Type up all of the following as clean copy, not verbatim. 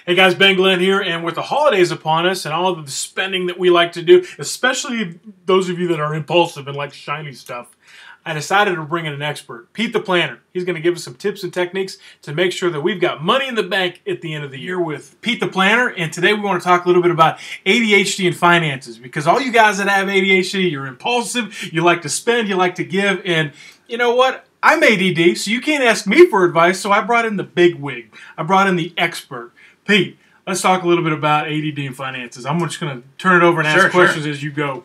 Hey guys, Ben Glenn here, and with the holidays upon us and all of the spending that we like to do, especially those of you that are impulsive and like shiny stuff, I decided to bring in an expert, Pete the Planner. He's going to give us some tips and techniques to make sure that we've got money in the bank at the end of the year with Pete the Planner, and today we want to talk a little bit about ADHD and finances, because all you guys that have ADHD, you're impulsive, you like to spend, you like to give, and you know what? I'm ADD, so you can't ask me for advice, so I brought in the big wig. I brought in the expert. Pete, let's talk a little bit about ADD and finances. I'm just going to turn it over and ask questions as you go.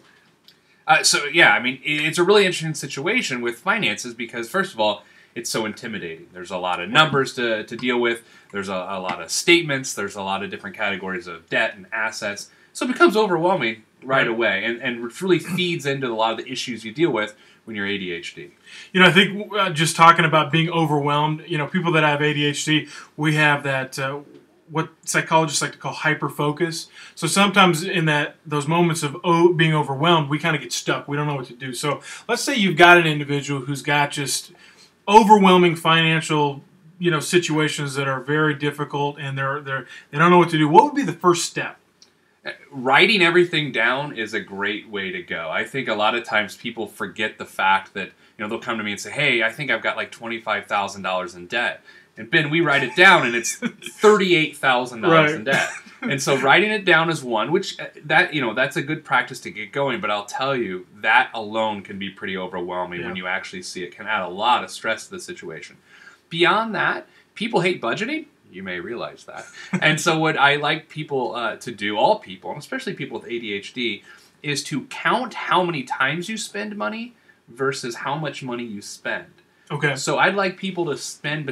Yeah, I mean, it's a really interesting situation with finances because, first of all, it's so intimidating. There's a lot of numbers to deal with. There's a lot of statements. There's a lot of different categories of debt and assets. So it becomes overwhelming right away, and it really feeds into a lot of the issues you deal with when you're ADHD. You know, I think just talking about being overwhelmed, you know, people that have ADHD, we have that what psychologists like to call hyperfocus. So sometimes in those moments of being overwhelmed, we kind of get stuck. We don't know what to do. So let's say you've got an individual who's got just overwhelming financial, situations that are very difficult, and they don't know what to do. What would be the first step? Writing everything down is a great way to go. I think a lot of times people forget the fact that, they'll come to me and say, hey, I think I've got like $25,000 in debt. And Ben, we write it down, and it's $38,000 in debt. And so writing it down is one, which that's a good practice to get going. But I'll tell you, that alone can be pretty overwhelming when you actually see it. Can add a lot of stress to the situation. Beyond that, people hate budgeting. You may realize that. And so what I like people to do, all people, and especially people with ADHD, is to count how many times you spend money versus how much money you spend. Okay. So I'd like people to spend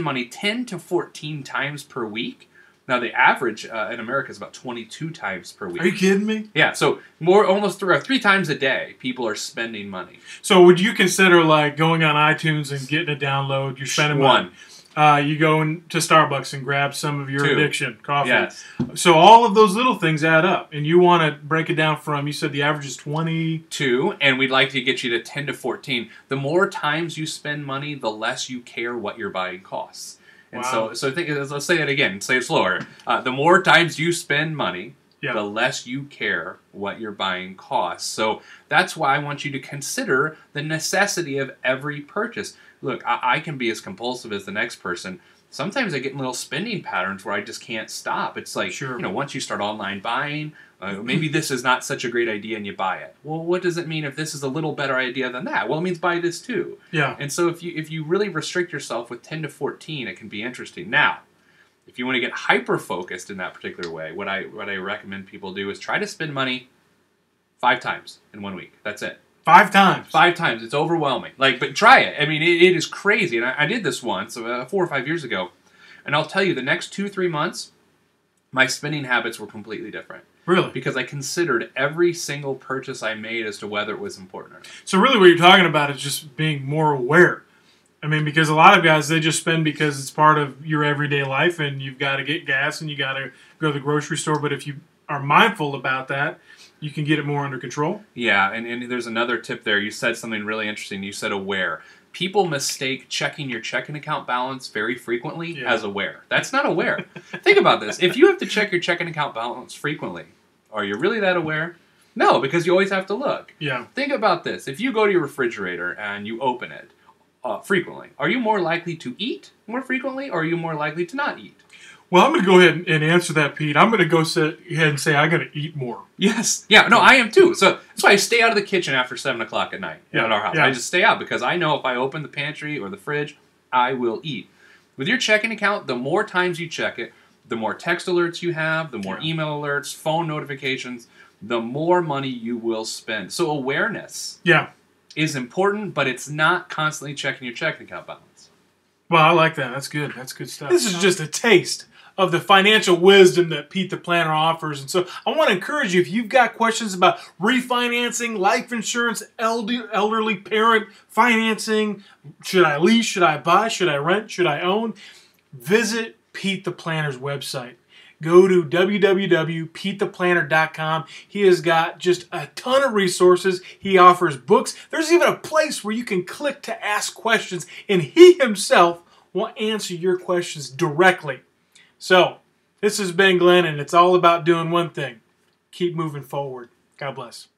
money 10 to 14 times per week. Now the average in America is about 22 times per week. Are you kidding me? Yeah. So almost three times a day, people are spending money. So would you consider like going on iTunes and getting a download? You're spending money. You go to Starbucks and grab some of your addiction, coffee. Yes. So all of those little things add up, and you want to break it down from, you said the average is 22, and we'd like to get you to 10 to 14. The more times you spend money, the less you care what you're buying costs. And so let's say that again. Say it slower. The more times you spend money, the less you care what you're buying costs. So that's why I want you to consider the necessity of every purchase. Look, I can be as compulsive as the next person. Sometimes I get in little spending patterns where I just can't stop. It's like, once you start online buying, maybe this is not such a great idea and you buy it. Well, what does it mean if this is a little better idea than that? Well, it means buy this too. Yeah. And so if you really restrict yourself with 10 to 14, it can be interesting. Now, if you want to get hyper-focused in that particular way, what I recommend people do is try to spend money 5 times in 1 week. That's it. 5 times? 5 times. It's overwhelming. But try it. I mean, it is crazy. And I did this once, 4 or 5 years ago. And I'll tell you, the next 2-3 months, my spending habits were completely different. Really? Because I considered every single purchase I made as to whether it was important or not. So really what you're talking about is just being more aware. I mean, because a lot of guys, they just spend because it's part of your everyday life, and you've got to get gas and you got to go to the grocery store. But if you are mindful about that, you can get it more under control. Yeah, and there's another tip there. You said something really interesting. You said aware. People mistake checking your checking account balance very frequently as aware. That's not aware. Think about this. If you have to check your checking account balance frequently, are you really that aware? No, because you always have to look. Yeah. Think about this. If you go to your refrigerator and you open it frequently, are you more likely to eat more frequently, or are you more likely to not eat? Well, I'm going to go ahead and answer that, Pete. I'm going to go ahead and say I got to eat more. Yes. Yeah, no, I am too. So that's why I stay out of the kitchen after 7 o'clock at night at our house. Yeah. I just stay out because I know if I open the pantry or the fridge, I will eat. With your checking account, the more times you check it, the more text alerts you have, the more email alerts, phone notifications, the more money you will spend. So awareness is important, but it's not constantly checking your checking account balance. Well, I like that. That's good. That's good stuff. This is just a taste of the financial wisdom that Pete the Planner offers. And so I want to encourage you, if you've got questions about refinancing, life insurance, elderly parent financing, should I lease, should I buy, should I rent, should I own, visit Pete the Planner's website. Go to www.petetheplanner.com. He has got just a ton of resources. He offers books. There's even a place where you can click to ask questions, and he himself will answer your questions directly. So This has been Glenn, and it's all about doing one thing. Keep moving forward. God bless.